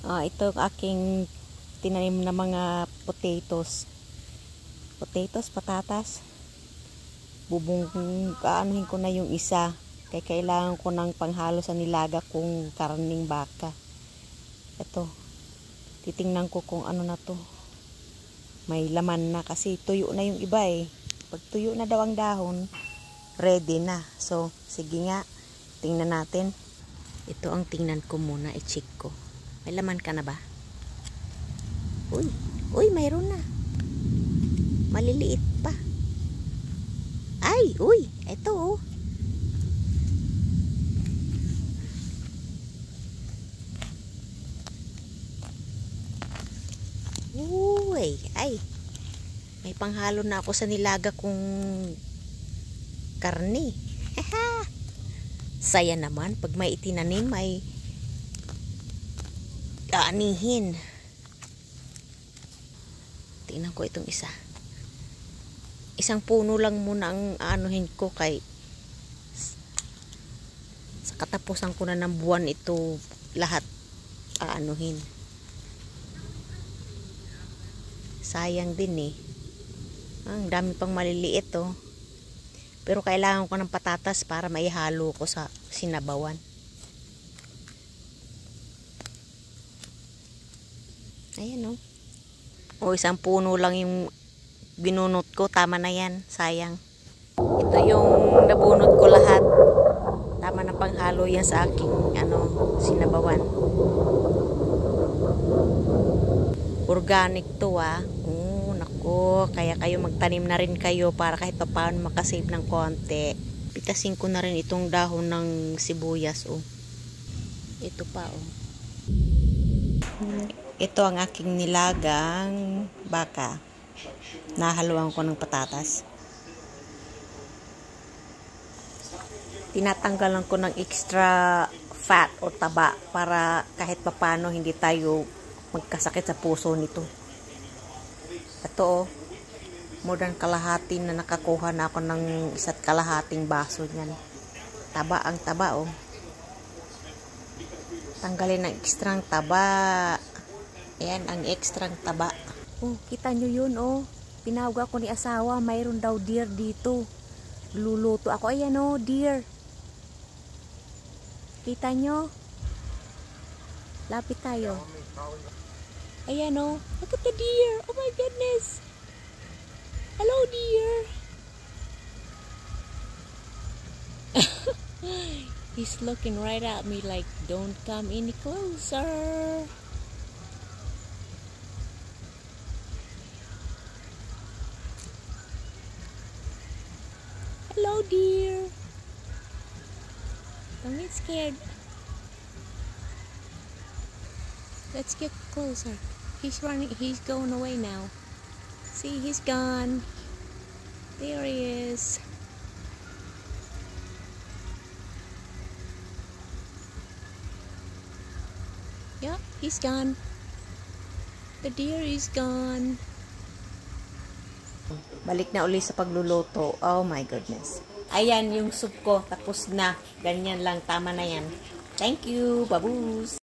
Ito ang aking tinanim na mga potatoes. Patatas. Aanuhin ko na yung isa. Kaya kailangan ko ng panghalo sa nilaga kong karning baka. Ito. Titingnan ko kung ano na to. May laman na kasi tuyo na yung iba eh. Pag tuyo na daw ang dahon, ready na. So, sige nga. Tingnan natin. Ito ang tingnan ko muna. I-check ko. May laman ka na ba? Uy, mayroon na. Maliliit pa. Ay, ito oh. Ay. May panghalo na ako sa nilaga kong karne. Saya naman pag may itinanim ay aanihin. Tingnan ko itong isa. Isang puno lang muna ang aanuhin ko kay sa katapusan ko na ng buwan ito lahat aanuhin. Sayang din eh. Ang dami pang maliliit oh. Pero kailangan ko ng patatas para maihalo ko sa sinabawan. Ayan oh. Isang puno lang yung binunot ko. Tama na yan. Sayang. Ito yung nabunot ko lahat. Tama na panghalo yan sa aking sinabawan. Organic to ah. Nako. Kaya kayo magtanim na rin kayo para kahit pa paano makasave ng konti. Pitasin ko na rin itong dahon ng sibuyas oh. Ito pa oh. Ito ang aking nilagang baka. Nahaluan ko ng patatas. Tinatanggalan ko ng extra fat o taba para kahit papano hindi tayo magkasakit sa puso nito. Ito more than kalahati na nakakuha na ako ng isa't kalahating baso niyan. Taba ang taba oh. Tanggalin ang ekstrang taba. Ayan ang ekstrang taba. Kita nyo yun oh. Pinawag ako ni asawa, mayroon daw deer dito. Luluto ako. Ayan oh, deer. Kita nyo? Lapit tayo. Ayan oh. Look at the deer. Oh my goodness. Hello deer. He's looking right at me like, don't come any closer. Hello dear. Don't get scared. Let's get closer. He's running. He's going away now. See, he's gone. There he is. Yeah, he's gone. The deer is gone. Balik na uli sa pagluluto. Oh my goodness. Ayan yung soup ko. Tapos na. Ganyan lang. Tama na yan. Thank you. Babus.